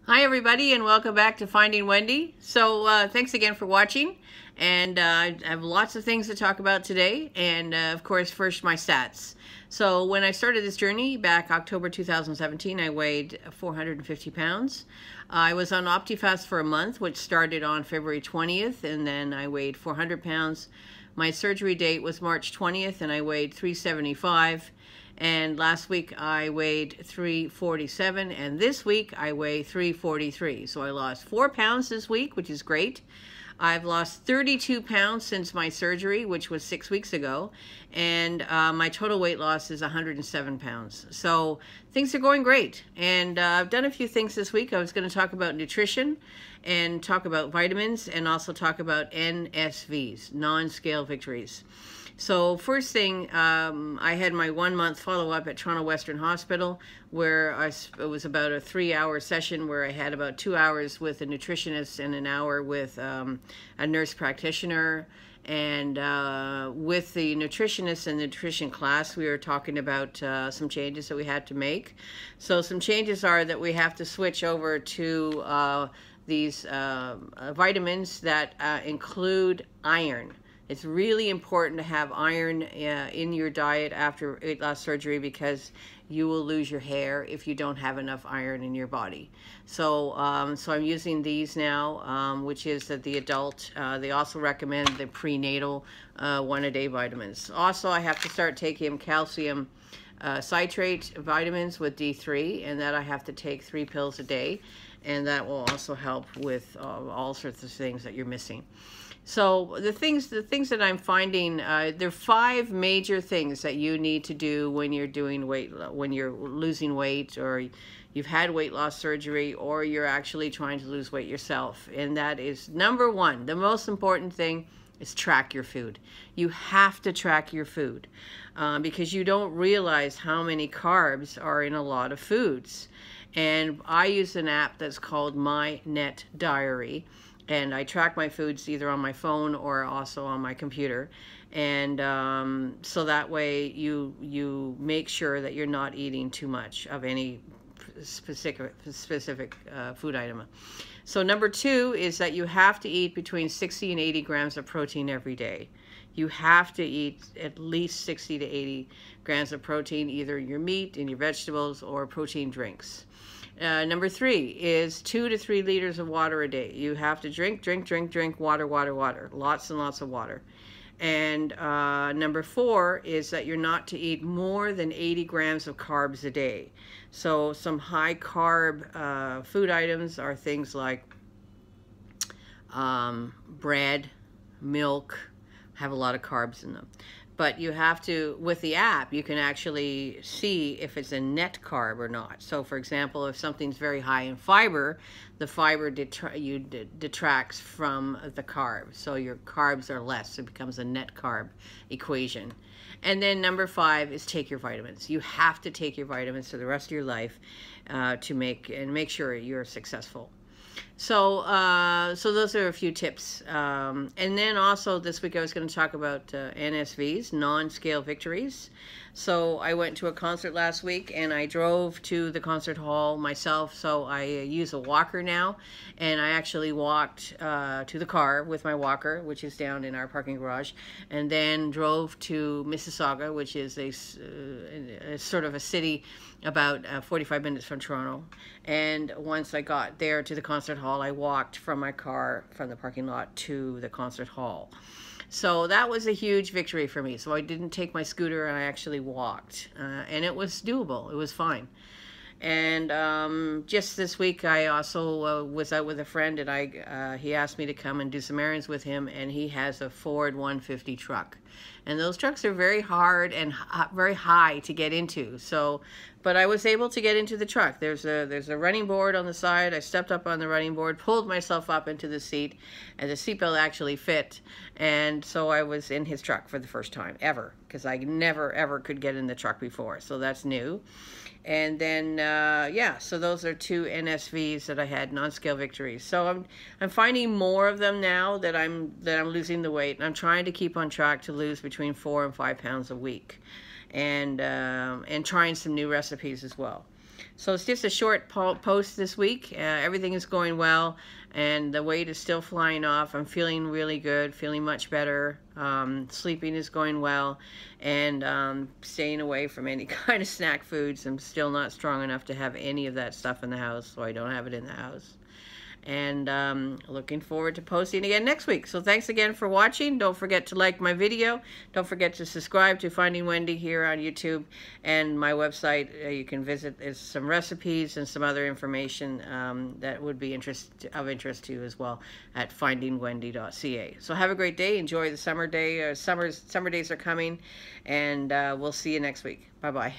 Hi everybody, and welcome back to Finding Wendy. Thanks again for watching, and I have lots of things to talk about today, and of course first my stats. So when I started this journey back October 2017, I weighed 450 pounds. I was on Optifast for a month, which started on February 20th, and then I weighed 400 pounds. My surgery date was March 20th, and I weighed 375. And last week I weighed 347, and this week I weigh 343. So I lost 4 pounds this week, which is great. I've lost 32 pounds since my surgery, which was 6 weeks ago, and my total weight loss is 107 pounds. So things are going great, and I've done a few things this week. I was going to talk about nutrition and talk about vitamins and also talk about NSVs, non-scale victories. So first thing, I had my 1 month follow-up at Toronto Western Hospital, where it was about a 3-hour session where I had about 2 hours with a nutritionist and an hour with a nurse practitioner. And with the nutritionist and the nutrition class, we were talking about some changes that we had to make. So some changes are that we have to switch over to these vitamins that include iron. It's really important to have iron in your diet after weight loss surgery, because you will lose your hair if you don't have enough iron in your body. So I'm using these now, which is the adult. They also recommend the prenatal 1-a-day vitamins. Also, I have to start taking calcium citrate vitamins with D3, and that I have to take 3 pills a day, and that will also help with all sorts of things that you're missing. So the things that I'm finding, there are 5 major things that you need to do when you're doing when you're losing weight, or you've had weight loss surgery, or you're actually trying to lose weight yourself. And that is, number 1, the most important thing is track your food. You have to track your food because you don't realize how many carbs are in a lot of foods. And I use an app that's called MyNetDiary. And I track my foods either on my phone or also on my computer. And so that way you make sure that you're not eating too much of any specific food item. So number 2 is that you have to eat between 60 and 80 grams of protein every day. You have to eat at least 60 to 80 grams of protein, either in your meat, in your vegetables, or protein drinks. Number 3 is 2 to 3 liters of water a day. You have to drink water, lots and lots of water. And number 4 is that you're not to eat more than 80 grams of carbs a day. So some high carb food items are things like bread, milk, have a lot of carbs in them. But you have to, with the app, you can actually see if it's a net carb or not. So for example, if something's very high in fiber, the fiber detracts from the carbs. So your carbs are less. It becomes a net carb equation. And then number 5 is take your vitamins. You have to take your vitamins for the rest of your life to make sure you're successful. So those are a few tips. And then also this week I was going to talk about NSVs, non-scale victories. So I went to a concert last week, and I drove to the concert hall myself. So I use a walker now, and I actually walked to the car with my walker, which is down in our parking garage, and then drove to Mississauga, which is a sort of a city about 45 minutes from Toronto. And once I got there to the concert hall, I walked from my car from the parking lot to the concert hall. So that was a huge victory for me. So I didn't take my scooter, and I actually walked, and it was doable. It was fine. And just this week, I also was out with a friend, and he asked me to come and do some errands with him, and he has a Ford 150 truck. And those trucks are very hard and very high to get into. But I was able to get into the truck. There's a running board on the side. I stepped up on the running board, pulled myself up into the seat, and the seatbelt actually fit. And so I was in his truck for the first time ever, because I never ever could get in the truck before. So that's new. And then yeah, so those are 2 NSVs that I had, non-scale victories. So I'm finding more of them now that I'm losing the weight, and I'm trying to keep on track to lose between 4 and 5 pounds a week, and trying some new recipes as well. So it's just a short post this week. Everything is going well, and the weight is still flying off. I'm feeling really good, feeling much better. Sleeping is going well, and staying away from any kind of snack foods. I'm still not strong enough to have any of that stuff in the house, so I don't have it in the house. And looking forward to posting again next week. So thanks again for watching. Don't forget to like my video. Don't forget to subscribe to Finding Wendy here on YouTube, and my website. You can visit. There's some recipes and some other information that would be of interest to you as well at findingwendy.ca. So have a great day. Enjoy the summer day. Summer days are coming, and we'll see you next week. Bye bye.